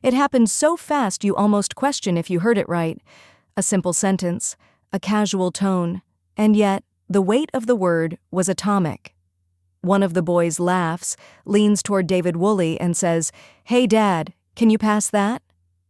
It happened so fast you almost question if you heard it right. A simple sentence, a casual tone, and yet the weight of the word was atomic. One of the boys laughs, leans toward David Woolley and says, "Hey Dad, can you pass that?"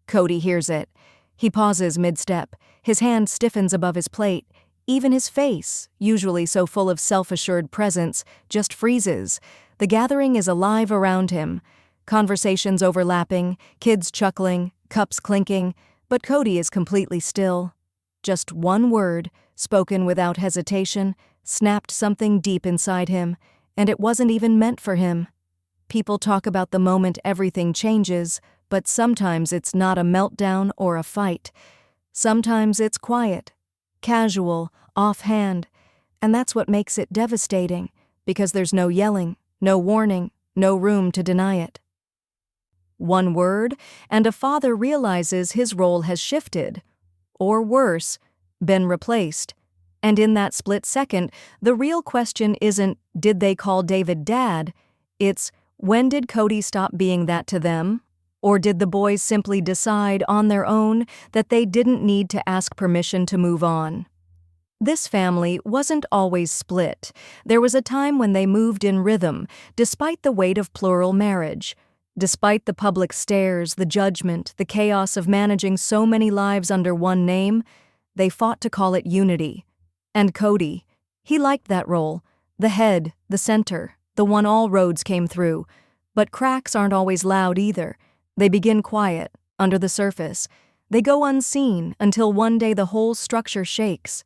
Kody hears it. He pauses mid-step. His hand stiffens above his plate. Even his face, usually so full of self-assured presence, just freezes. The gathering is alive around him. Conversations overlapping, kids chuckling, cups clinking, but Kody is completely still. Just one word, spoken without hesitation, snapped something deep inside him, and it wasn't even meant for him. People talk about the moment everything changes, but sometimes it's not a meltdown or a fight. Sometimes it's quiet, casual, offhand, and that's what makes it devastating, because there's no yelling, no warning, no room to deny it. One word, and a father realizes his role has shifted, or worse, been replaced. And in that split second, the real question isn't, did they call David Dad? It's, when did Kody stop being that to them? Or did the boys simply decide on their own that they didn't need to ask permission to move on? This family wasn't always split. There was a time when they moved in rhythm, despite the weight of plural marriage. Despite the public stares, the judgment, the chaos of managing so many lives under one name, they fought to call it unity. And Kody, he liked that role, the head, the center, the one all roads came through. But cracks aren't always loud either. They begin quiet, under the surface. They go unseen until one day the whole structure shakes.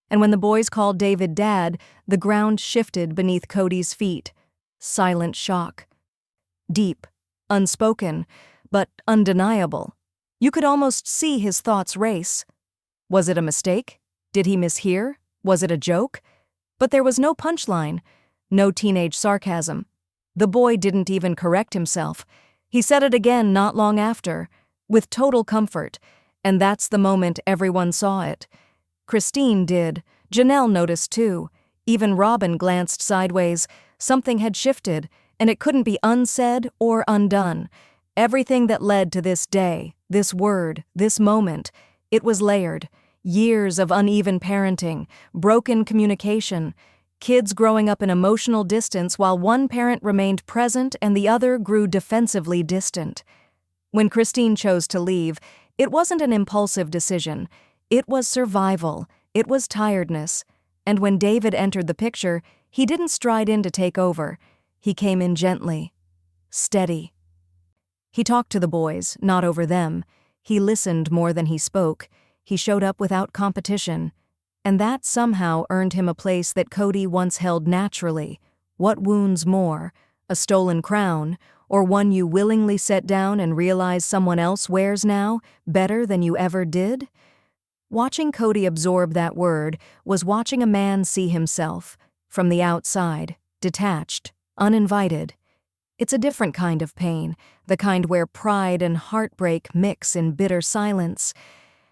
And when the boys called David Dad, the ground shifted beneath Kody's feet. Silent shock. Deep, unspoken, but undeniable. You could almost see his thoughts race. Was it a mistake? Did he mishear? Was it a joke? But there was no punchline, no teenage sarcasm. The boy didn't even correct himself. He said it again not long after, with total comfort, and that's the moment everyone saw it. Christine did. Janelle noticed too. Even Robin glanced sideways. Something had shifted, and it couldn't be unsaid or undone. Everything that led to this day, this word, this moment, it was layered. Years of uneven parenting, broken communication, kids growing up in emotional distance while one parent remained present and the other grew defensively distant. When Christine chose to leave, it wasn't an impulsive decision. It was survival. It was tiredness. And when David entered the picture, he didn't stride in to take over. He came in gently, steady. He talked to the boys, not over them. He listened more than he spoke. He showed up without competition. And that somehow earned him a place that Kody once held naturally. What wounds more, a stolen crown, or one you willingly set down and realize someone else wears now, better than you ever did? Watching Kody absorb that word was watching a man see himself, from the outside, detached, uninvited. It's a different kind of pain, the kind where pride and heartbreak mix in bitter silence.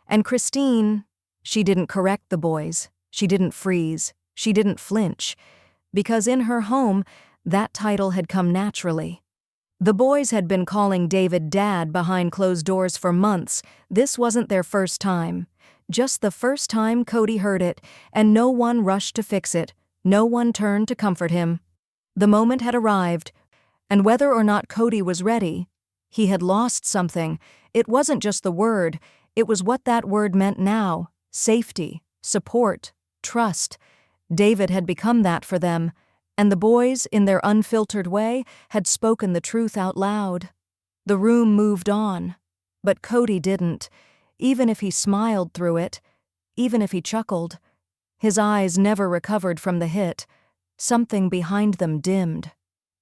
And Christine, she didn't correct the boys, she didn't freeze, she didn't flinch, because in her home, that title had come naturally. The boys had been calling David Dad behind closed doors for months. This wasn't their first time. Just the first time Kody heard it, and no one rushed to fix it. No one turned to comfort him. The moment had arrived, and whether or not Kody was ready, he had lost something. It wasn't just the word, it was what that word meant now. Safety, support, trust. David had become that for them, and the boys, in their unfiltered way, had spoken the truth out loud. The room moved on, but Kody didn't, even if he smiled through it, even if he chuckled. His eyes never recovered from the hit. Something behind them dimmed.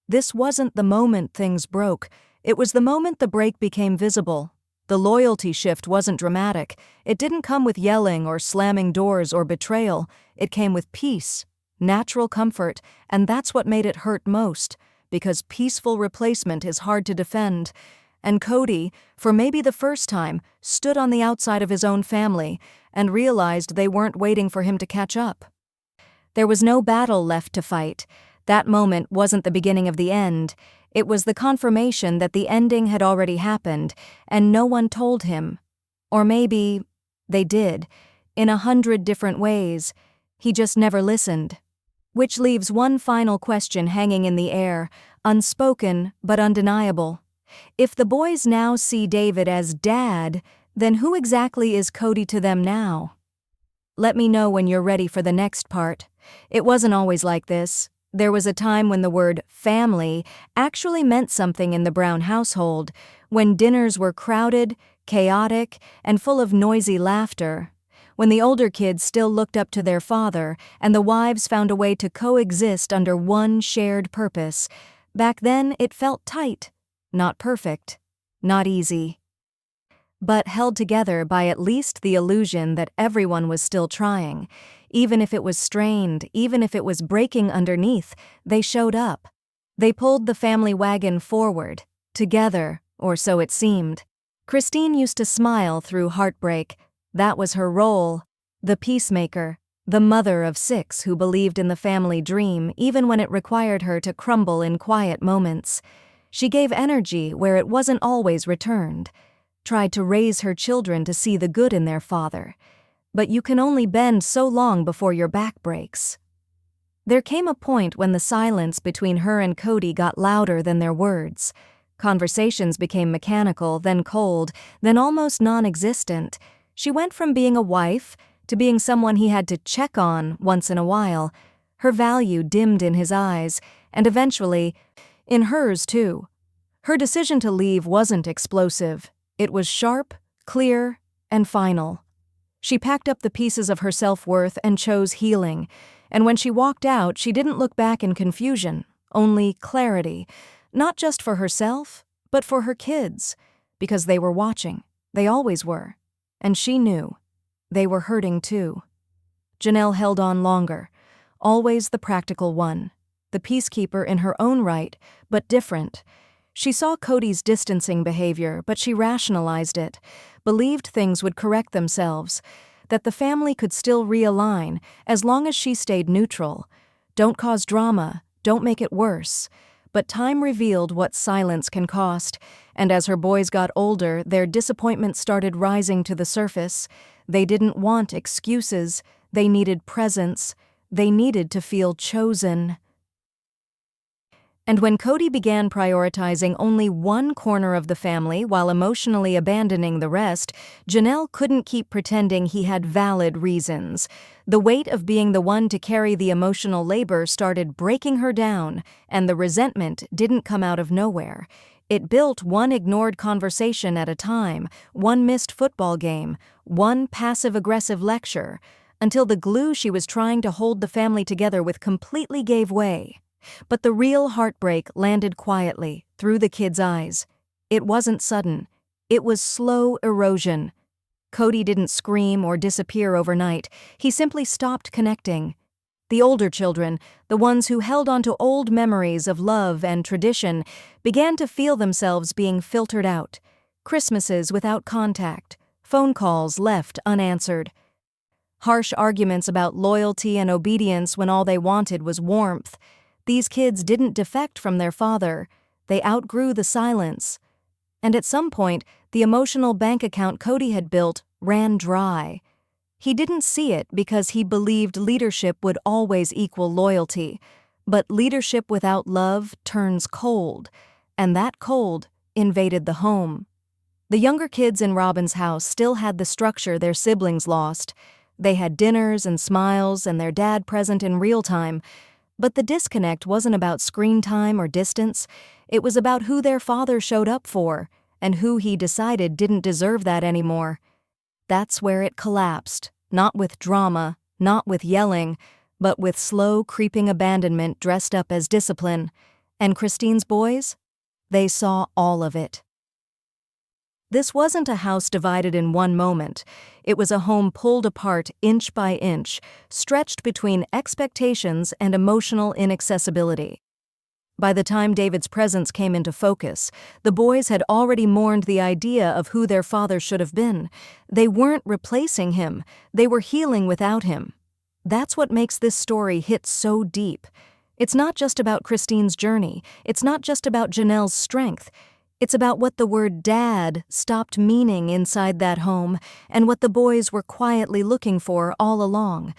This wasn't the moment things broke. It was the moment the break became visible. The loyalty shift wasn't dramatic. It didn't come with yelling or slamming doors or betrayal. It came with peace, natural comfort, and that's what made it hurt most, because peaceful replacement is hard to defend. And Kody, for maybe the first time, stood on the outside of his own family and realized they weren't waiting for him to catch up. There was no battle left to fight. That moment wasn't the beginning of the end. It was the confirmation that the ending had already happened, and no one told him. Or maybe they did, in 100 different ways. He just never listened. Which leaves one final question hanging in the air, unspoken but undeniable. If the boys now see David as Dad, then who exactly is Kody to them now? Let me know when you're ready for the next part. It wasn't always like this. There was a time when the word family actually meant something in the Brown household, when dinners were crowded, chaotic, and full of noisy laughter, when the older kids still looked up to their father and the wives found a way to coexist under one shared purpose. Back then, it felt tight, not perfect, not easy, but held together by at least the illusion that everyone was still trying. Even if it was strained, even if it was breaking underneath, they showed up. They pulled the family wagon forward, together, or so it seemed. Christine used to smile through heartbreak. That was her role, the peacemaker, the mother of 6 who believed in the family dream even when it required her to crumble in quiet moments. She gave energy where it wasn't always returned, tried to raise her children to see the good in their father. But you can only bend so long before your back breaks. There came a point when the silence between her and Kody got louder than their words. Conversations became mechanical, then cold, then almost non-existent. She went from being a wife to being someone he had to check on once in a while. Her value dimmed in his eyes, and eventually, in hers too. Her decision to leave wasn't explosive. It was sharp, clear, and final. She packed up the pieces of her self-worth and chose healing, and when she walked out, she didn't look back in confusion, only clarity, not just for herself, but for her kids, because they were watching. They always were. And she knew. They were hurting too. Janelle held on longer, always the practical one, the peacekeeper in her own right, but different. She saw Kody's distancing behavior, but she rationalized it, believed things would correct themselves, that the family could still realign as long as she stayed neutral. Don't cause drama, don't make it worse. But time revealed what silence can cost, and as her boys got older, their disappointment started rising to the surface. They didn't want excuses, they needed presence, they needed to feel chosen. And when Kody began prioritizing only one corner of the family while emotionally abandoning the rest, Janelle couldn't keep pretending he had valid reasons. The weight of being the one to carry the emotional labor started breaking her down, and the resentment didn't come out of nowhere. It built one ignored conversation at a time, one missed football game, one passive-aggressive lecture, until the glue she was trying to hold the family together with completely gave way. But the real heartbreak landed quietly, through the kids' eyes. It wasn't sudden. It was slow erosion. Kody didn't scream or disappear overnight. He simply stopped connecting. The older children, the ones who held onto old memories of love and tradition, began to feel themselves being filtered out. Christmases without contact, phone calls left unanswered. Harsh arguments about loyalty and obedience when all they wanted was warmth. These kids didn't defect from their father. They outgrew the silence. And at some point, the emotional bank account Kody had built ran dry. He didn't see it because he believed leadership would always equal loyalty. But leadership without love turns cold, and that cold invaded the home. The younger kids in Robin's house still had the structure their siblings lost. They had dinners and smiles and their dad present in real time. But the disconnect wasn't about screen time or distance. It was about who their father showed up for, and who he decided didn't deserve that anymore. That's where it collapsed, not with drama, not with yelling, but with slow, creeping abandonment dressed up as discipline. And Christine's boys? They saw all of it. This wasn't a house divided in one moment. It was a home pulled apart inch by inch, stretched between expectations and emotional inaccessibility. By the time David's presence came into focus, the boys had already mourned the idea of who their father should have been. They weren't replacing him, they were healing without him. That's what makes this story hit so deep. It's not just about Christine's journey. It's not just about Janelle's strength. It's about what the word dad stopped meaning inside that home and what the boys were quietly looking for all along.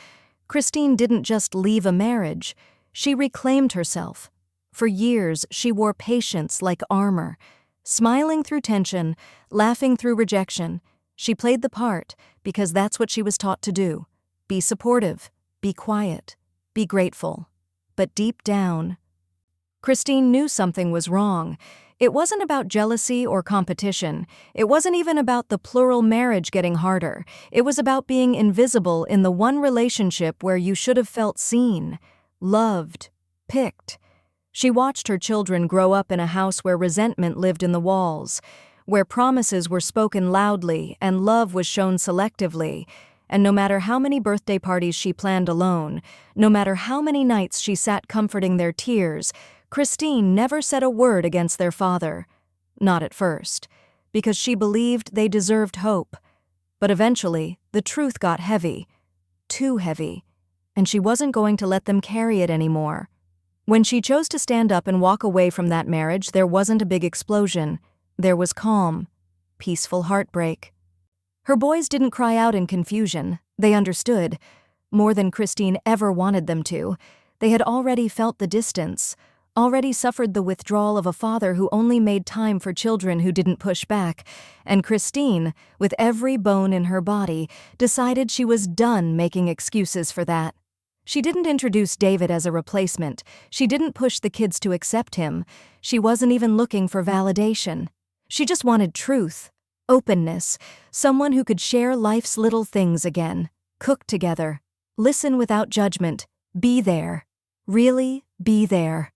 Christine didn't just leave a marriage. She reclaimed herself. For years, she wore patience like armor. Smiling through tension, laughing through rejection, she played the part because that's what she was taught to do. Be supportive, be quiet, be grateful. But deep down, Christine knew something was wrong. It wasn't about jealousy or competition. It wasn't even about the plural marriage getting harder. It was about being invisible in the one relationship where you should have felt seen, loved, picked. She watched her children grow up in a house where resentment lived in the walls, where promises were spoken loudly and love was shown selectively. And no matter how many birthday parties she planned alone, no matter how many nights she sat comforting their tears, Christine never said a word against their father. Not at first, because she believed they deserved hope. But eventually, the truth got heavy, too heavy, and she wasn't going to let them carry it anymore. When she chose to stand up and walk away from that marriage, there wasn't a big explosion. There was calm, peaceful heartbreak. Her boys didn't cry out in confusion. They understood. More than Christine ever wanted them to. They had already felt the distance, already suffered the withdrawal of a father who only made time for children who didn't push back. And Christine, with every bone in her body, decided she was done making excuses for that. She didn't introduce David as a replacement. She didn't push the kids to accept him. She wasn't even looking for validation. She just wanted truth. Openness, someone who could share life's little things again, cook together, listen without judgment, be there, really be there.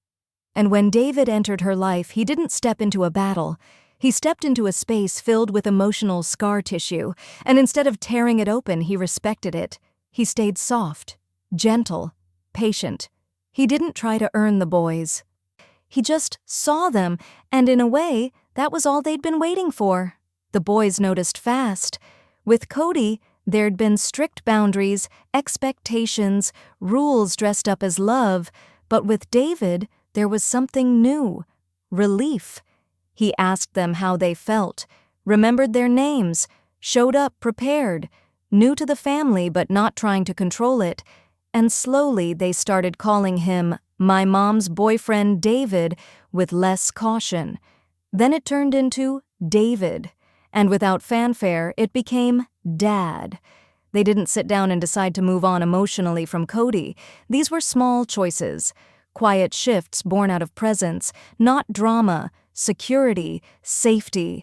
And when David entered her life, he didn't step into a battle. He stepped into a space filled with emotional scar tissue, and instead of tearing it open, he respected it. He stayed soft, gentle, patient. He didn't try to earn the boys. He just saw them, and in a way, that was all they'd been waiting for. The boys noticed fast. With Kody, there'd been strict boundaries, expectations, rules dressed up as love, but with David, there was something new. Relief. He asked them how they felt, remembered their names, showed up prepared, new to the family but not trying to control it, and slowly they started calling him "my mom's boyfriend David" with less caution. Then it turned into David. And without fanfare, it became Dad. They didn't sit down and decide to move on emotionally from Kody. These were small choices, quiet shifts born out of presence, not drama, security, safety.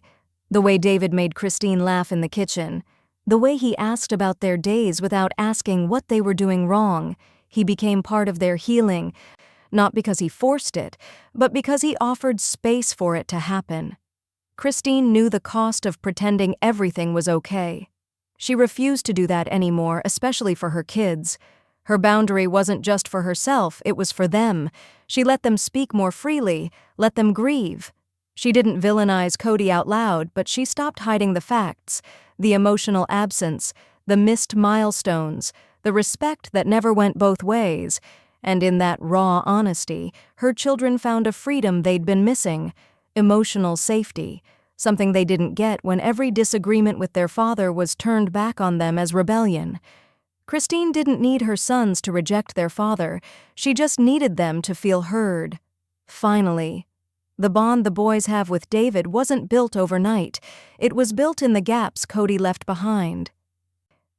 The way David made Christine laugh in the kitchen, the way he asked about their days without asking what they were doing wrong. He became part of their healing, not because he forced it, but because he offered space for it to happen. Christine knew the cost of pretending everything was okay. She refused to do that anymore, especially for her kids. Her boundary wasn't just for herself, it was for them. She let them speak more freely, let them grieve. She didn't villainize Kody out loud, but she stopped hiding the facts, the emotional absence, the missed milestones, the respect that never went both ways. And in that raw honesty, her children found a freedom they'd been missing. Emotional safety, something they didn't get when every disagreement with their father was turned back on them as rebellion. Christine didn't need her sons to reject their father. She just needed them to feel heard. Finally, the bond the boys have with David wasn't built overnight. It was built in the gaps Kody left behind.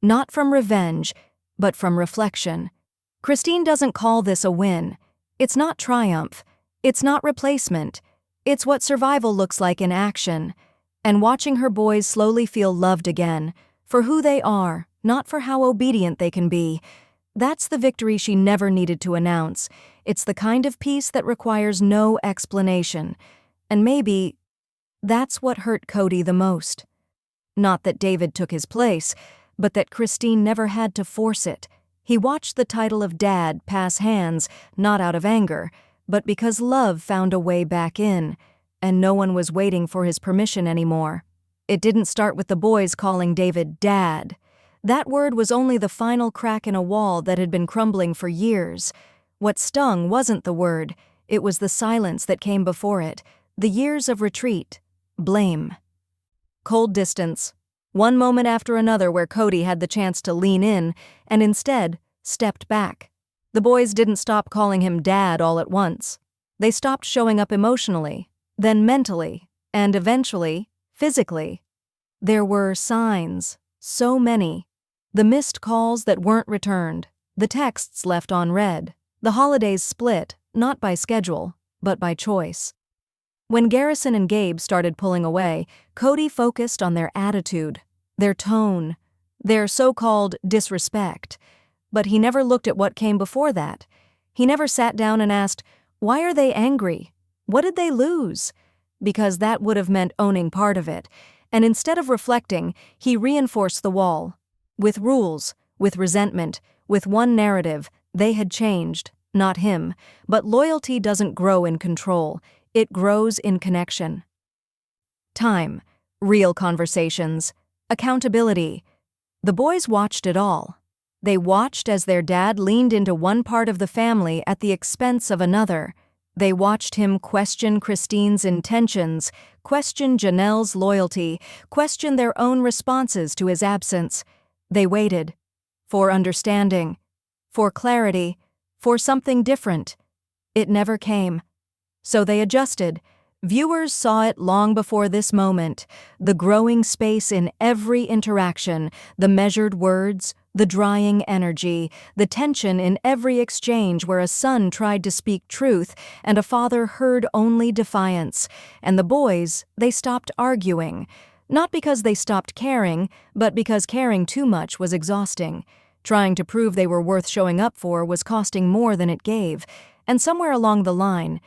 Not from revenge, but from reflection. Christine doesn't call this a win. It's not triumph. It's not replacement. It's what survival looks like in action, and watching her boys slowly feel loved again, for who they are, not for how obedient they can be. That's the victory she never needed to announce. It's the kind of peace that requires no explanation. And maybe that's what hurt Kody the most. Not that David took his place, but that Christine never had to force it. He watched the title of Dad pass hands, not out of anger, but because love found a way back in, and no one was waiting for his permission anymore. It didn't start with the boys calling David Dad. That word was only the final crack in a wall that had been crumbling for years. What stung wasn't the word, it was the silence that came before it, the years of retreat, blame. Cold distance, one moment after another where Kody had the chance to lean in and instead stepped back. The boys didn't stop calling him Dad all at once. They stopped showing up emotionally, then mentally, and eventually, physically. There were signs, so many. The missed calls that weren't returned, the texts left unread, the holidays split, not by schedule, but by choice. When Garrison and Gabe started pulling away, Kody focused on their attitude, their tone, their so-called disrespect. But he never looked at what came before that. He never sat down and asked, why are they angry? What did they lose? Because that would have meant owning part of it. And instead of reflecting, he reinforced the wall. With rules, with resentment, with one narrative, they had changed, not him. But loyalty doesn't grow in control. It grows in connection. Time, real conversations, accountability. The boys watched it all. They watched as their dad leaned into one part of the family at the expense of another. They watched him question Christine's intentions, question Janelle's loyalty, question their own responses to his absence. They waited. For understanding. For clarity. For something different. It never came. So they adjusted. Viewers saw it long before this moment, the growing space in every interaction, the measured words, the drying energy, the tension in every exchange where a son tried to speak truth and a father heard only defiance. And the boys, they stopped arguing. Not because they stopped caring, but because caring too much was exhausting. Trying to prove they were worth showing up for was costing more than it gave. And somewhere along the line,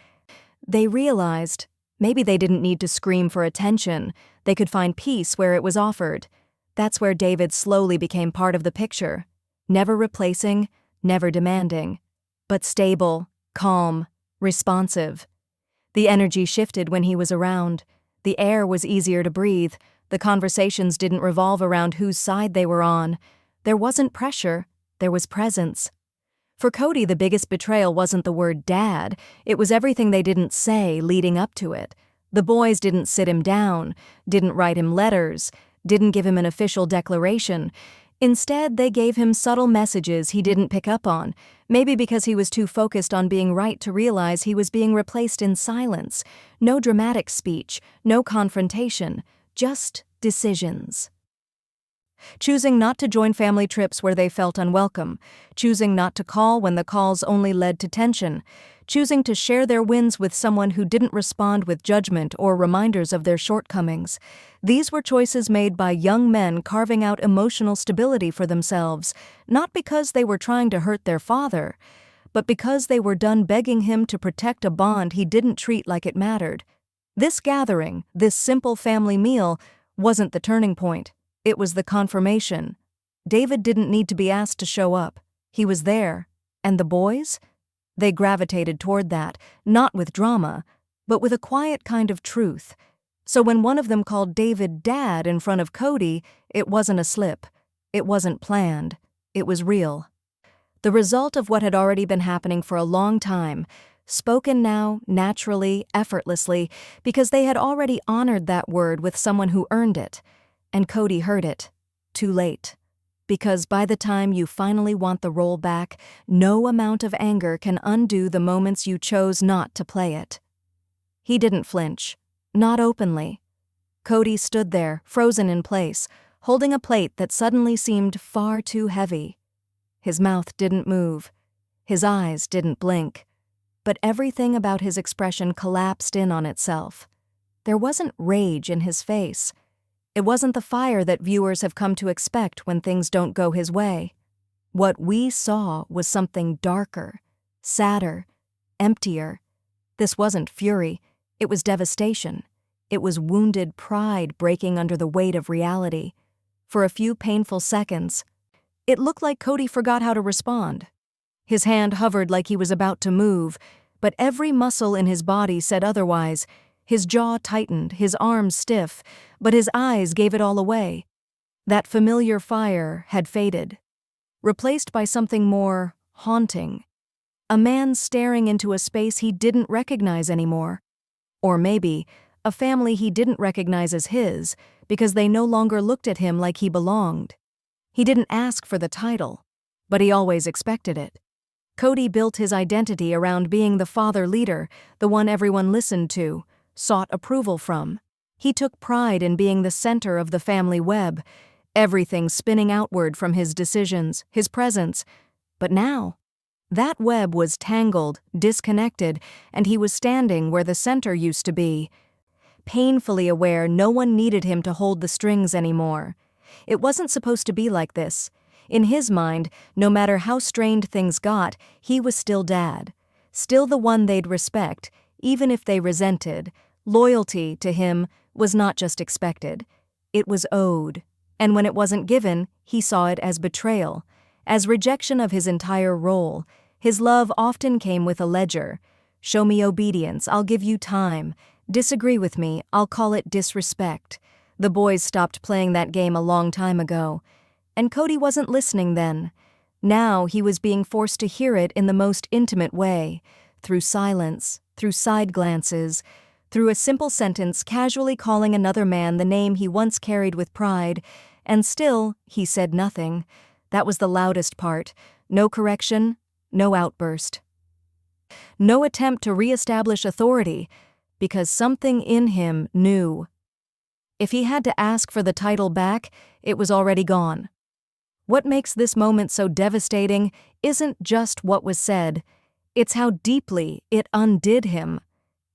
they realized maybe they didn't need to scream for attention. They could find peace where it was offered. That's where David slowly became part of the picture. Never replacing, never demanding. But stable, calm, responsive. The energy shifted when he was around. The air was easier to breathe. The conversations didn't revolve around whose side they were on. There wasn't pressure. There was presence. For Kody, the biggest betrayal wasn't the word dad, it was everything they didn't say leading up to it. The boys didn't sit him down, didn't write him letters, didn't give him an official declaration. Instead, they gave him subtle messages he didn't pick up on, maybe because he was too focused on being right to realize he was being replaced in silence. No dramatic speech, no confrontation, just decisions. Choosing not to join family trips where they felt unwelcome, choosing not to call when the calls only led to tension, choosing to share their wins with someone who didn't respond with judgment or reminders of their shortcomings. These were choices made by young men carving out emotional stability for themselves, not because they were trying to hurt their father, but because they were done begging him to protect a bond he didn't treat like it mattered. This gathering, this simple family meal, wasn't the turning point. It was the confirmation. David didn't need to be asked to show up. He was there. And the boys? They gravitated toward that, not with drama, but with a quiet kind of truth. So when one of them called David Dad in front of Kody, it wasn't a slip. It wasn't planned. It was real. The result of what had already been happening for a long time, spoken now, naturally, effortlessly, because they had already honored that word with someone who earned it. And Kody heard it. Too late. Because by the time you finally want the role back, no amount of anger can undo the moments you chose not to play it. He didn't flinch. Not openly. Kody stood there, frozen in place, holding a plate that suddenly seemed far too heavy. His mouth didn't move. His eyes didn't blink. But everything about his expression collapsed in on itself. There wasn't rage in his face. It wasn't the fire that viewers have come to expect when things don't go his way. What we saw was something darker, sadder, emptier. This wasn't fury. It was devastation. It was wounded pride breaking under the weight of reality. For a few painful seconds, it looked like Kody forgot how to respond. His hand hovered like he was about to move, but every muscle in his body said otherwise. His jaw tightened, his arms stiff, but his eyes gave it all away. That familiar fire had faded, replaced by something more haunting. A man staring into a space he didn't recognize anymore. Or maybe, a family he didn't recognize as his because they no longer looked at him like he belonged. He didn't ask for the title, but he always expected it. Kody built his identity around being the father leader, the one everyone listened to, sought approval from. He took pride in being the center of the family web, everything spinning outward from his decisions, his presence. But now, that web was tangled, disconnected, and he was standing where the center used to be, painfully aware no one needed him to hold the strings anymore. It wasn't supposed to be like this. In his mind, no matter how strained things got, he was still dad. Still the one they'd respect, even if they resented. Loyalty, to him, was not just expected. It was owed. And when it wasn't given, he saw it as betrayal, as rejection of his entire role. His love often came with a ledger. Show me obedience, I'll give you time. Disagree with me, I'll call it disrespect. The boys stopped playing that game a long time ago. And Kody wasn't listening then. Now he was being forced to hear it in the most intimate way, through silence, through side glances, through a simple sentence casually calling another man the name he once carried with pride, and still he said nothing. That was the loudest part. No correction, no outburst. No attempt to reestablish authority, because something in him knew. If he had to ask for the title back, it was already gone. What makes this moment so devastating isn't just what was said, it's how deeply it undid him.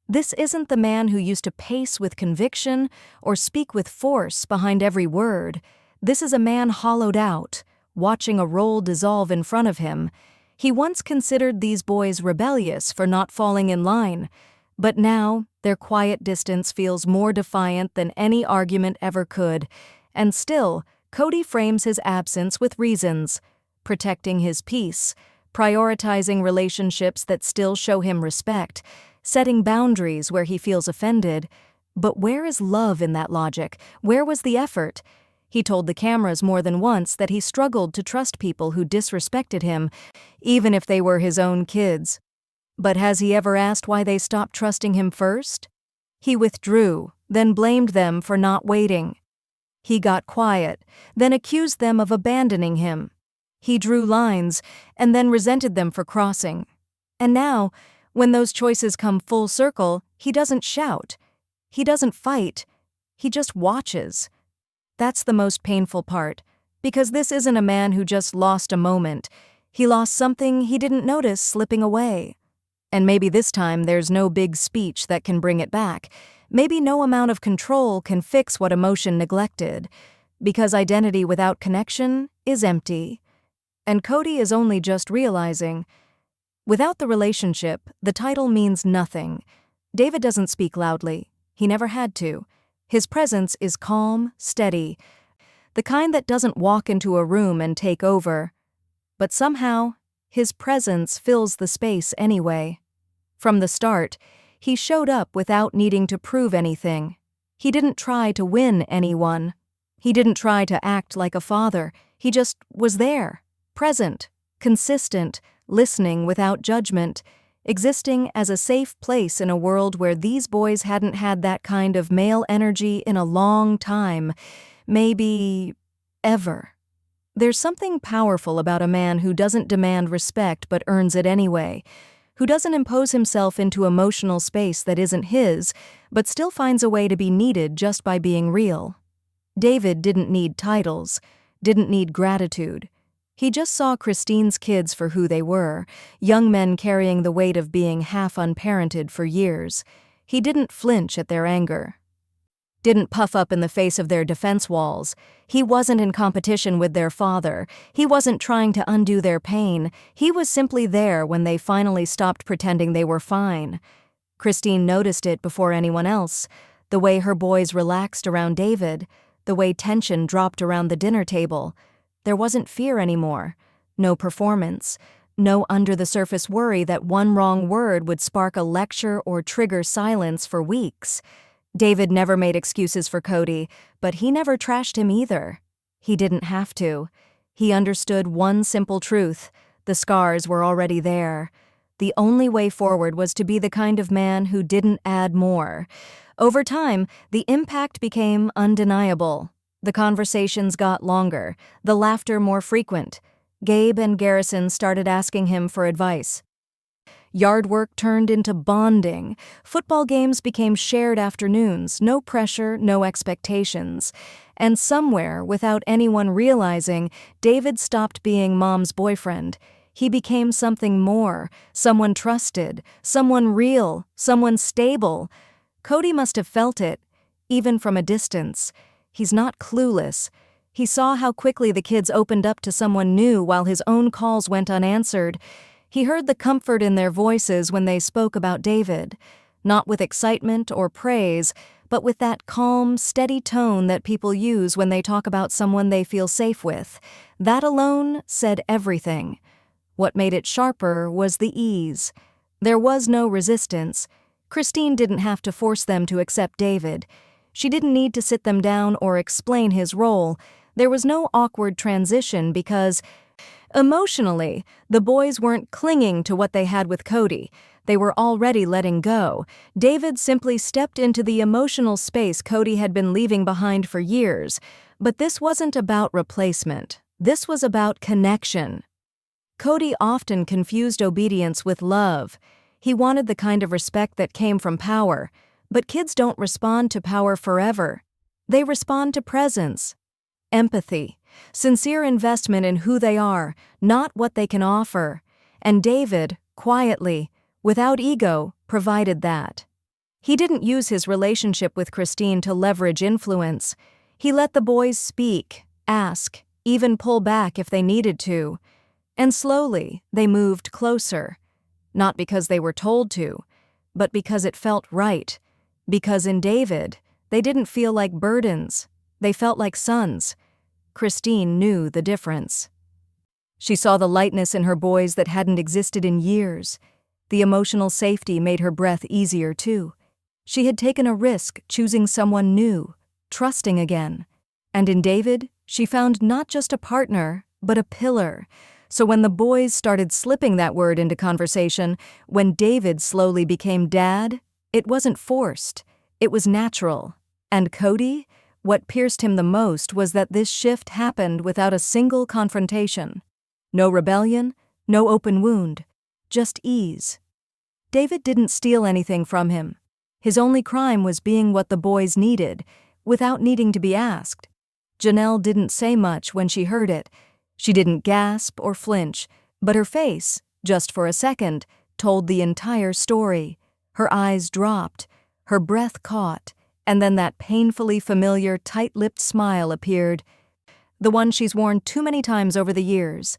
This isn't the man who used to pace with conviction or speak with force behind every word. This is a man hollowed out, watching a role dissolve in front of him. He once considered these boys rebellious for not falling in line, but now their quiet distance feels more defiant than any argument ever could, and still, Kody frames his absence with reasons: protecting his peace, prioritizing relationships that still show him respect, setting boundaries where he feels offended. But where is love in that logic? Where was the effort? He told the cameras more than once that he struggled to trust people who disrespected him, even if they were his own kids. But has he ever asked why they stopped trusting him first? He withdrew, then blamed them for not waiting. He got quiet, then accused them of abandoning him. He drew lines, and then resented them for crossing. And now, when those choices come full circle, he doesn't shout. He doesn't fight. He just watches. That's the most painful part, because this isn't a man who just lost a moment. He lost something he didn't notice slipping away. And maybe this time there's no big speech that can bring it back. Maybe no amount of control can fix what emotion neglected, because identity without connection is empty. And Kody is only just realizing, without the relationship, the title means nothing. David doesn't speak loudly. He never had to. His presence is calm, steady, the kind that doesn't walk into a room and take over. But somehow, his presence fills the space anyway. From the start, he showed up without needing to prove anything. He didn't try to win anyone. He didn't try to act like a father. He just was there, present, consistent, listening without judgment, existing as a safe place in a world where these boys hadn't had that kind of male energy in a long time, maybe ever. There's something powerful about a man who doesn't demand respect but earns it anyway, who doesn't impose himself into emotional space that isn't his, but still finds a way to be needed just by being real. David didn't need titles, didn't need gratitude. He just saw Christine's kids for who they were, young men carrying the weight of being half unparented for years. He didn't flinch at their anger, didn't puff up in the face of their defense walls. He wasn't in competition with their father. He wasn't trying to undo their pain. He was simply there when they finally stopped pretending they were fine. Christine noticed it before anyone else, the way her boys relaxed around David, the way tension dropped around the dinner table. There wasn't fear anymore, no performance, no under-the-surface worry that one wrong word would spark a lecture or trigger silence for weeks. David never made excuses for Kody, but he never trashed him either. He didn't have to. He understood one simple truth: the scars were already there. The only way forward was to be the kind of man who didn't add more. Over time, the impact became undeniable. The conversations got longer, the laughter more frequent. Gabe and Garrison started asking him for advice. Yard work turned into bonding. Football games became shared afternoons, no pressure, no expectations. And somewhere, without anyone realizing, David stopped being Mom's boyfriend. He became something more, someone trusted, someone real, someone stable. Kody must have felt it, even from a distance. He's not clueless. He saw how quickly the kids opened up to someone new while his own calls went unanswered. He heard the comfort in their voices when they spoke about David, not with excitement or praise, but with that calm, steady tone that people use when they talk about someone they feel safe with. That alone said everything. What made it sharper was the ease. There was no resistance. Christine didn't have to force them to accept David. She didn't need to sit them down or explain his role. There was no awkward transition because, emotionally, the boys weren't clinging to what they had with Kody. They were already letting go. David simply stepped into the emotional space Kody had been leaving behind for years. But this wasn't about replacement. This was about connection. Kody often confused obedience with love. He wanted the kind of respect that came from power. But kids don't respond to power forever. They respond to presence, empathy, sincere investment in who they are, not what they can offer. And David, quietly, without ego, provided that. He didn't use his relationship with Christine to leverage influence. He let the boys speak, ask, even pull back if they needed to. And slowly, they moved closer. Not because they were told to, but because it felt right. Because in David, they didn't feel like burdens. They felt like sons. Christine knew the difference. She saw the lightness in her boys that hadn't existed in years. The emotional safety made her breath easier, too. She had taken a risk choosing someone new, trusting again. And in David, she found not just a partner, but a pillar. So when the boys started slipping that word into conversation, when David slowly became dad, it wasn't forced. It was natural. And Kody? What pierced him the most was that this shift happened without a single confrontation. No rebellion, no open wound, just ease. David didn't steal anything from him. His only crime was being what the boys needed, without needing to be asked. Janelle didn't say much when she heard it. She didn't gasp or flinch, but her face, just for a second, told the entire story. Her eyes dropped, her breath caught, and then that painfully familiar tight-lipped smile appeared. The one she's worn too many times over the years.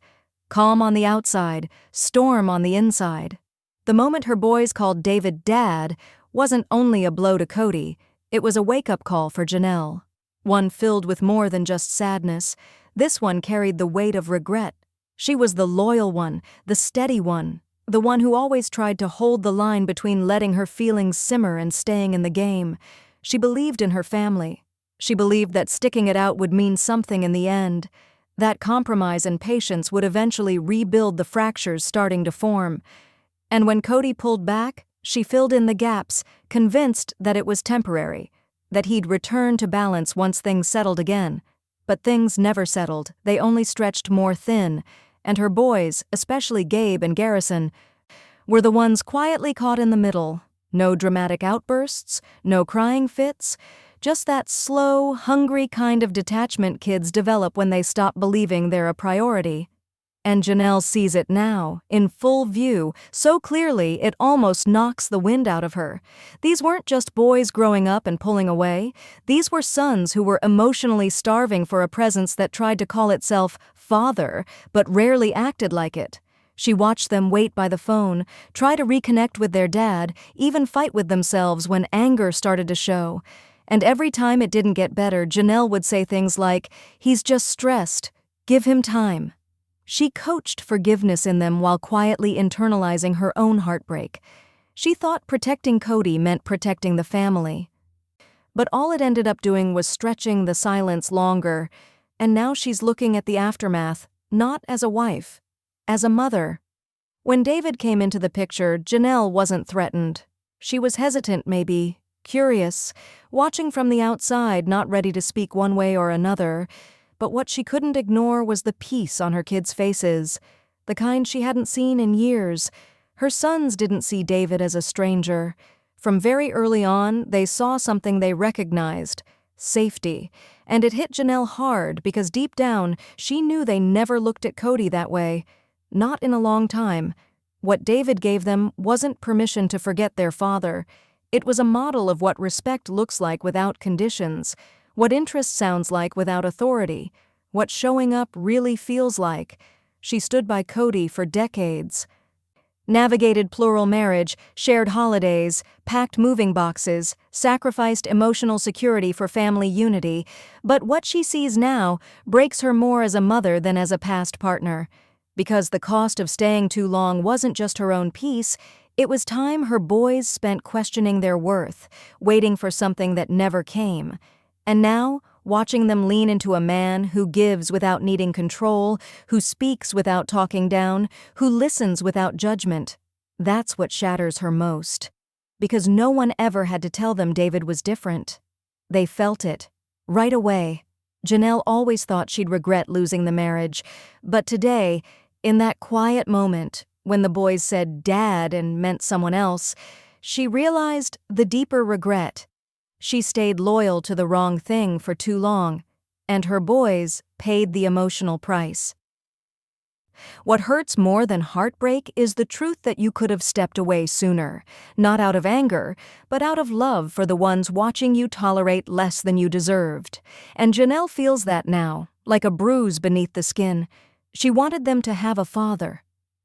Calm on the outside, storm on the inside. The moment her boys called David Dad wasn't only a blow to Kody, it was a wake-up call for Janelle. One filled with more than just sadness. This one carried the weight of regret. She was the loyal one, the steady one, the one who always tried to hold the line between letting her feelings simmer and staying in the game. She believed in her family. She believed that sticking it out would mean something in the end. That compromise and patience would eventually rebuild the fractures starting to form. And when Kody pulled back, she filled in the gaps, convinced that it was temporary, that he'd return to balance once things settled again. But things never settled, they only stretched more thin, and her boys, especially Gabe and Garrison, were the ones quietly caught in the middle. No dramatic outbursts, no crying fits, just that slow, hungry kind of detachment kids develop when they stop believing they're a priority. And Janelle sees it now, in full view, so clearly it almost knocks the wind out of her. These weren't just boys growing up and pulling away. These were sons who were emotionally starving for a presence that tried to call itself father, but rarely acted like it. She watched them wait by the phone, try to reconnect with their dad, even fight with themselves when anger started to show. And every time it didn't get better, Janelle would say things like, "He's just stressed. Give him time." She coached forgiveness in them while quietly internalizing her own heartbreak. She thought protecting Kody meant protecting the family. But all it ended up doing was stretching the silence longer, and now she's looking at the aftermath, not as a wife, as a mother. When David came into the picture, Janelle wasn't threatened. She was hesitant, maybe, curious, watching from the outside, not ready to speak one way or another. But what she couldn't ignore was the peace on her kids' faces, the kind she hadn't seen in years. Her sons didn't see David as a stranger. From very early on, they saw something they recognized: safety. And it hit Janelle hard because deep down, she knew they never looked at Kody that way. Not in a long time. What David gave them wasn't permission to forget their father. It was a model of what respect looks like without conditions, what interest sounds like without authority, what showing up really feels like. She stood by Kody for decades. Navigated plural marriage, shared holidays, packed moving boxes, sacrificed emotional security for family unity, but what she sees now breaks her more as a mother than as a past partner. Because the cost of staying too long wasn't just her own peace, it was time her boys spent questioning their worth, waiting for something that never came. And now, watching them lean into a man who gives without needing control, who speaks without talking down, who listens without judgment, that's what shatters her most. Because no one ever had to tell them David was different. They felt it, right away. Janelle always thought she'd regret losing the marriage, but today, in that quiet moment, when the boys said "Dad" and meant someone else, she realized the deeper regret. She stayed loyal to the wrong thing for too long, and her boys paid the emotional price. What hurts more than heartbreak is the truth that you could have stepped away sooner, not out of anger, but out of love for the ones watching you tolerate less than you deserved. And Janelle feels that now, like a bruise beneath the skin. She wanted them to have a father.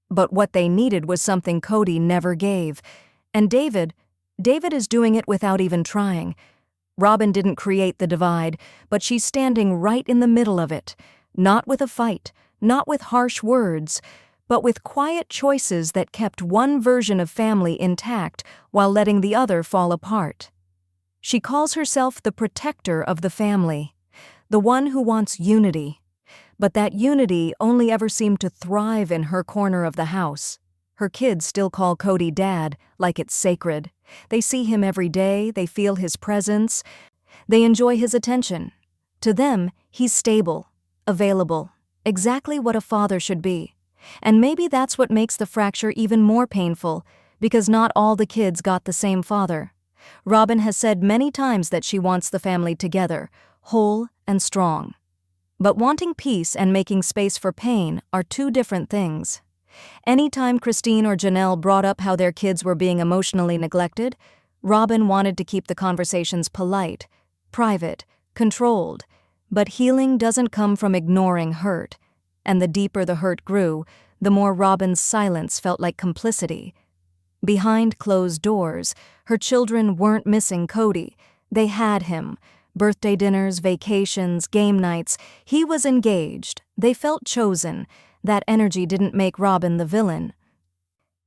But what they needed was something Kody never gave. And David is doing it without even trying. Robyn didn't create the divide, but she's standing right in the middle of it. Not with a fight, not with harsh words, but with quiet choices that kept one version of family intact while letting the other fall apart. She calls herself the protector of the family, the one who wants unity. But that unity only ever seemed to thrive in her corner of the house. Her kids still call Kody Dad, like it's sacred. They see him every day, they feel his presence, they enjoy his attention. To them, he's stable, available, exactly what a father should be. And maybe that's what makes the fracture even more painful, because not all the kids got the same father. Robyn has said many times that she wants the family together, whole and strong. But wanting peace and making space for pain are two different things. Anytime Christine or Janelle brought up how their kids were being emotionally neglected, Robyn wanted to keep the conversations polite, private, controlled. But healing doesn't come from ignoring hurt. And the deeper the hurt grew, the more Robyn's silence felt like complicity. Behind closed doors, her children weren't missing Kody. They had him. Birthday dinners, vacations, game nights. He was engaged. They felt chosen. That energy didn't make Robyn the villain.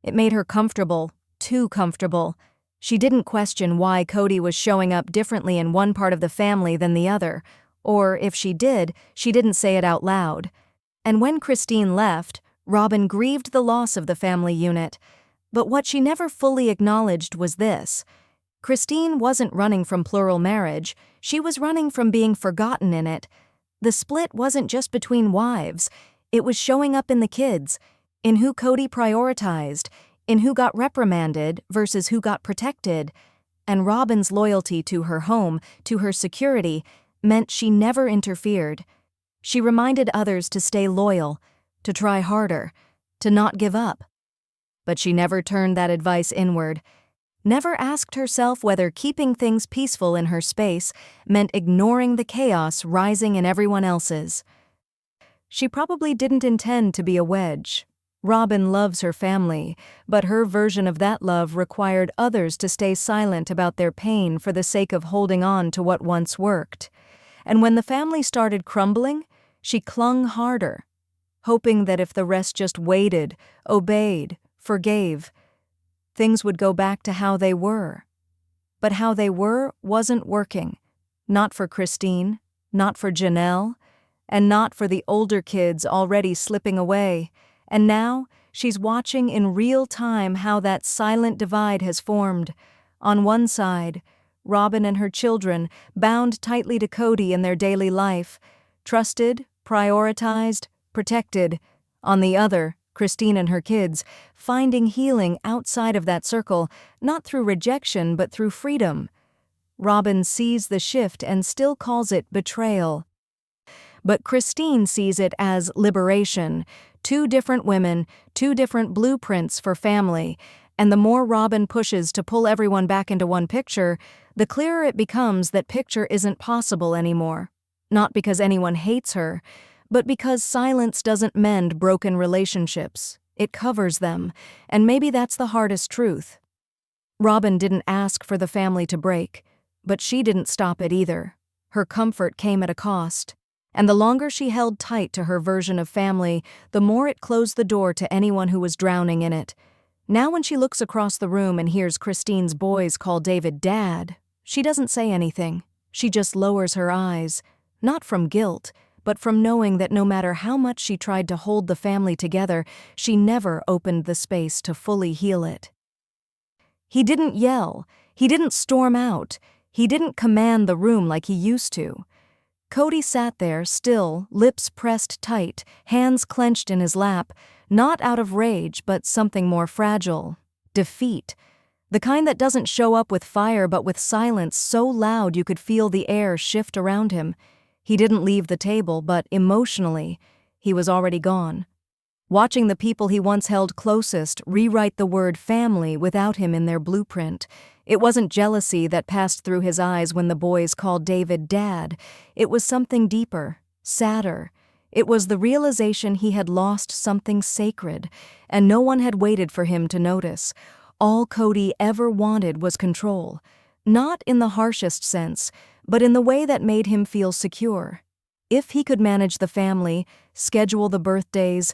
It made her comfortable, too comfortable. She didn't question why Kody was showing up differently in one part of the family than the other, or if she did, she didn't say it out loud. And when Christine left, Robyn grieved the loss of the family unit. But what she never fully acknowledged was this: Christine wasn't running from plural marriage, she was running from being forgotten in it. The split wasn't just between wives, it was showing up in the kids, in who Kody prioritized, in who got reprimanded versus who got protected. And Robyn's loyalty to her home, to her security, meant she never interfered. She reminded others to stay loyal, to try harder, to not give up. But she never turned that advice inward, never asked herself whether keeping things peaceful in her space meant ignoring the chaos rising in everyone else's. She probably didn't intend to be a wedge. Robyn loves her family, but her version of that love required others to stay silent about their pain for the sake of holding on to what once worked. And when the family started crumbling, she clung harder, hoping that if the rest just waited, obeyed, forgave, things would go back to how they were. But how they were wasn't working. Not for Christine, not for Janelle, and not for the older kids already slipping away. And now, She's watching in real time how that silent divide has formed. On one side, Robin and her children, bound tightly to Kody in their daily life, trusted, prioritized, protected. On the other, Christine and her kids, finding healing outside of that circle, not through rejection but through freedom. Robin sees the shift and still calls it betrayal. But Christine sees it as liberation. Two different women, two different blueprints for family. And the more Robin pushes to pull everyone back into one picture, the clearer it becomes that picture isn't possible anymore. Not because anyone hates her, but because silence doesn't mend broken relationships. It covers them, and maybe that's the hardest truth. Robin didn't ask for the family to break, but she didn't stop it either. Her comfort came at a cost, and the longer she held tight to her version of family, the more it closed the door to anyone who was drowning in it. Now when she looks across the room and hears Christine's boys call David Dad, she doesn't say anything. She just lowers her eyes, not from guilt, but from knowing that no matter how much she tried to hold the family together, she never opened the space to fully heal it. He didn't yell. He didn't storm out. He didn't command the room like he used to. Kody sat there, still, lips pressed tight, hands clenched in his lap, not out of rage but something more fragile. Defeat. The kind that doesn't show up with fire but with silence so loud you could feel the air shift around him. He didn't leave the table, but emotionally, he was already gone. Watching the people he once held closest rewrite the word family without him in their blueprint. It wasn't jealousy that passed through his eyes when the boys called David Dad. It was something deeper, sadder. It was the realization he had lost something sacred, and no one had waited for him to notice. All Kody ever wanted was control. Not in the harshest sense, but in the way that made him feel secure. If he could manage the family, schedule the birthdays,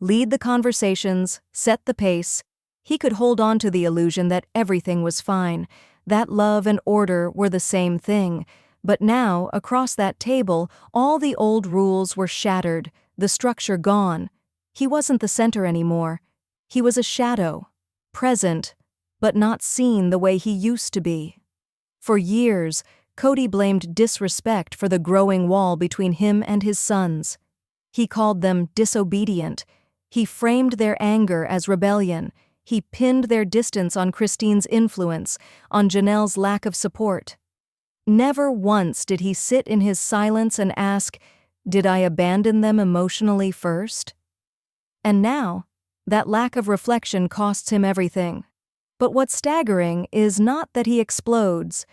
lead the conversations, set the pace, he could hold on to the illusion that everything was fine, that love and order were the same thing. But now, across that table, all the old rules were shattered, the structure gone. He wasn't the center anymore. He was a shadow, present, but not seen the way he used to be. For years, Kody blamed disrespect for the growing wall between him and his sons. He called them disobedient. He framed their anger as rebellion. He pinned their distance on Christine's influence, on Janelle's lack of support. Never once did he sit in his silence and ask, "Did I abandon them emotionally first?" And now, that lack of reflection costs him everything. But what's staggering is not that he explodes,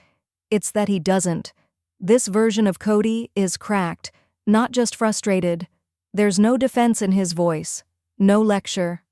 it's that he doesn't. This version of Kody is cracked, not just frustrated. There's no defense in his voice, no lecture.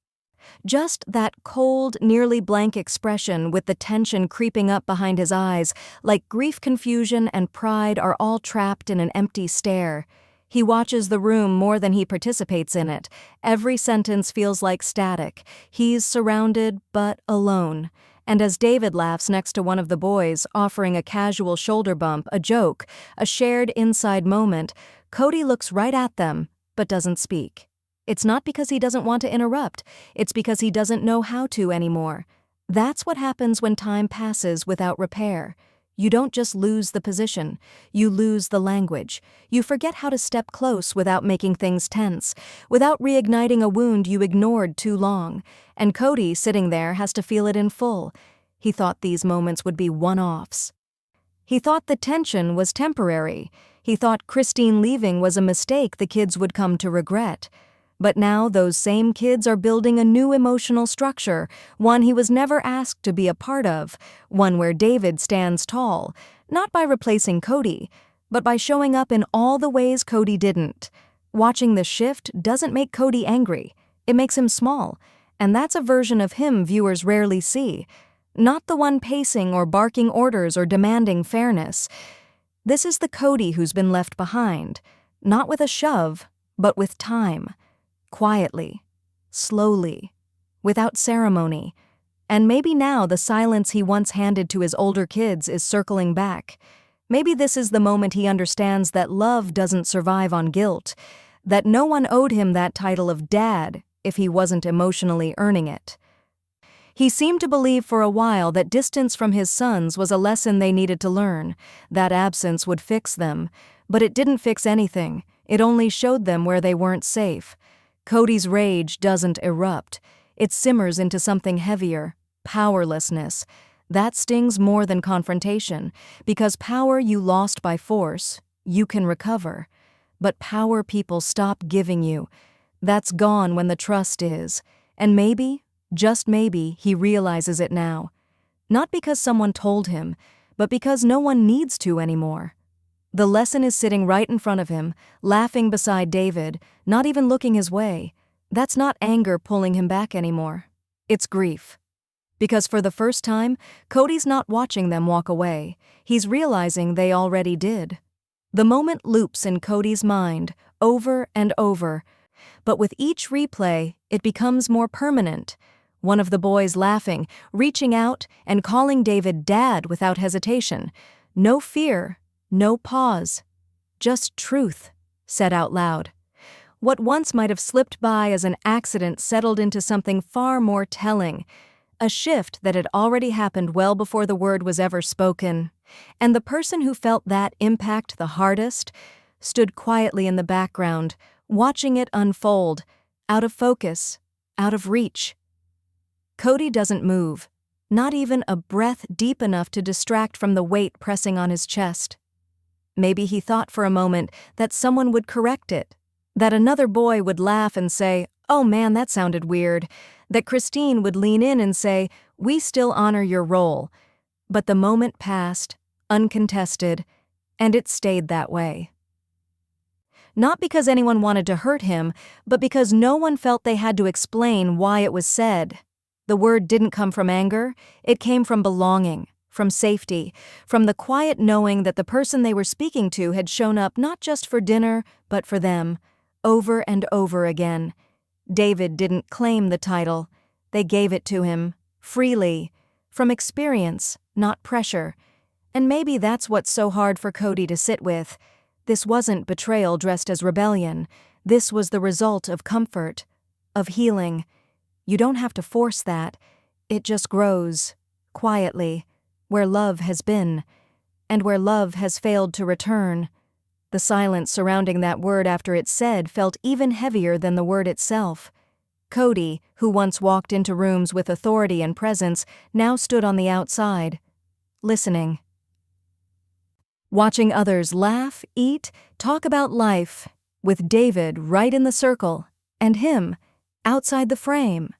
Just that cold, nearly blank expression with the tension creeping up behind his eyes, like grief, confusion, and pride are all trapped in an empty stare. He watches the room more than he participates in it. Every sentence feels like static. He's surrounded, but alone. And as David laughs next to one of the boys, offering a casual shoulder bump, a joke, a shared inside moment, Kody looks right at them, but doesn't speak. It's not because he doesn't want to interrupt, it's because he doesn't know how to anymore. That's what happens when time passes without repair. You don't just lose the position, you lose the language. You forget how to step close without making things tense, without reigniting a wound you ignored too long. And Kody, sitting there, has to feel it in full. He thought these moments would be one-offs. He thought the tension was temporary. He thought Christine leaving was a mistake the kids would come to regret. But now those same kids are building a new emotional structure, one he was never asked to be a part of, one where David stands tall, not by replacing Kody, but by showing up in all the ways Kody didn't. Watching the shift doesn't make Kody angry, it makes him small, and that's a version of him viewers rarely see. Not the one pacing or barking orders or demanding fairness. This is the Kody who's been left behind, not with a shove, but with time. Quietly, slowly, without ceremony. And maybe now the silence he once handed to his older kids is circling back. Maybe this is the moment he understands that love doesn't survive on guilt, that no one owed him that title of dad if he wasn't emotionally earning it. He seemed to believe for a while that distance from his sons was a lesson they needed to learn, that absence would fix them, but it didn't fix anything, it only showed them where they weren't safe. Kody's rage doesn't erupt, it simmers into something heavier, powerlessness. That stings more than confrontation, because power you lost by force, you can recover. But power people stop giving you, that's gone when the trust is, and maybe, just maybe, he realizes it now. Not because someone told him, but because no one needs to anymore. The lesson is sitting right in front of him, laughing beside David, not even looking his way. That's not anger pulling him back anymore. It's grief. Because for the first time, Kody's not watching them walk away. He's realizing they already did. The moment loops in Kody's mind, over and over. But with each replay, it becomes more permanent. One of the boys laughing, reaching out, and calling David Dad without hesitation. No fear, no pause. Just truth, said out loud. What once might have slipped by as an accident settled into something far more telling. A shift that had already happened well before the word was ever spoken. And the person who felt that impact the hardest stood quietly in the background, watching it unfold, out of focus, out of reach. Kody doesn't move, not even a breath deep enough to distract from the weight pressing on his chest. Maybe he thought for a moment that someone would correct it, that another boy would laugh and say, "Oh man, that sounded weird," that Christine would lean in and say, "We still honor your role." But the moment passed, uncontested, and it stayed that way. Not because anyone wanted to hurt him, but because no one felt they had to explain why it was said. The word didn't come from anger, it came from belonging, from safety, from the quiet knowing that the person they were speaking to had shown up not just for dinner, but for them, over and over again. David didn't claim the title. They gave it to him, freely, from experience, not pressure. And maybe that's what's so hard for Kody to sit with. This wasn't betrayal dressed as rebellion. This was the result of comfort, of healing. You don't have to force that. It just grows, quietly, where love has been, and where love has failed to return. The silence surrounding that word after it's said felt even heavier than the word itself. Kody, who once walked into rooms with authority and presence, now stood on the outside, listening. Watching others laugh, eat, talk about life, with David right in the circle, and him, outside the frame.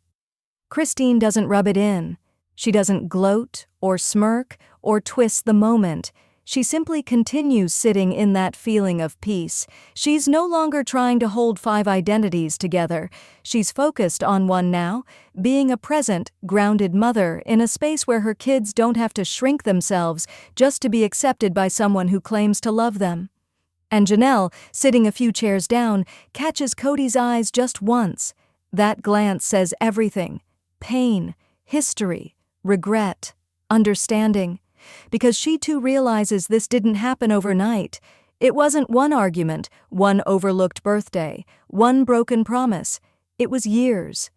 Christine doesn't rub it in. She doesn't gloat, or smirk, or twist the moment. She simply continues sitting in that feeling of peace. She's no longer trying to hold 5 identities together. She's focused on one now, being a present, grounded mother in a space where her kids don't have to shrink themselves just to be accepted by someone who claims to love them. And Janelle, sitting a few chairs down, catches Kody's eyes just once. That glance says everything: pain, history, regret, understanding. Because she too realizes this didn't happen overnight. It wasn't one argument, one overlooked birthday, one broken promise. It was years.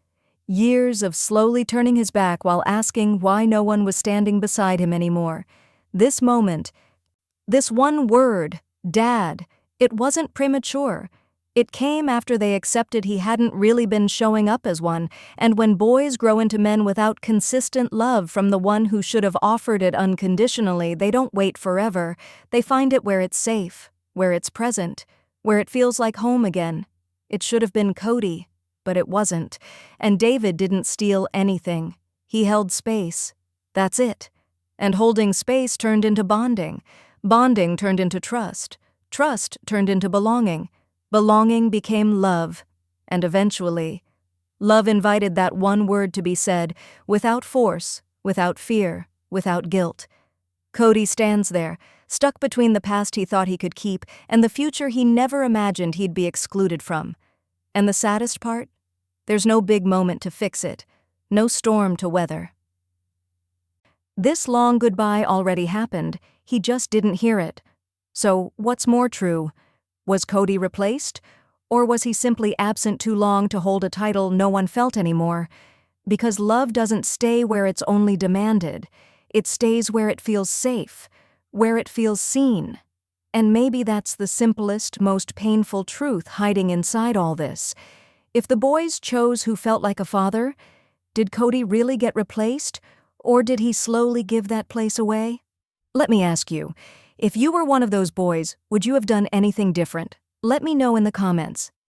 Years of slowly turning his back while asking why no one was standing beside him anymore. This moment, this one word, Dad, it wasn't premature. It came after they accepted he hadn't really been showing up as one, and when boys grow into men without consistent love from the one who should have offered it unconditionally, they don't wait forever. They find it where it's safe, where it's present, where it feels like home again. It should have been Kody, but it wasn't. And David didn't steal anything. He held space. That's it. And holding space turned into bonding. Bonding turned into trust. Trust turned into belonging. Belonging became love, and eventually, love invited that one word to be said, without force, without fear, without guilt. Kody stands there, stuck between the past he thought he could keep and the future he never imagined he'd be excluded from. And the saddest part? There's no big moment to fix it, no storm to weather. This long goodbye already happened, he just didn't hear it. So, what's more true? Was Kody replaced? Or was he simply absent too long to hold a title no one felt anymore? Because love doesn't stay where it's only demanded. It stays where it feels safe, where it feels seen. And maybe that's the simplest, most painful truth hiding inside all this. If the boys chose who felt like a father, did Kody really get replaced, or did he slowly give that place away? Let me ask you, if you were one of those boys, would you have done anything different? Let me know in the comments.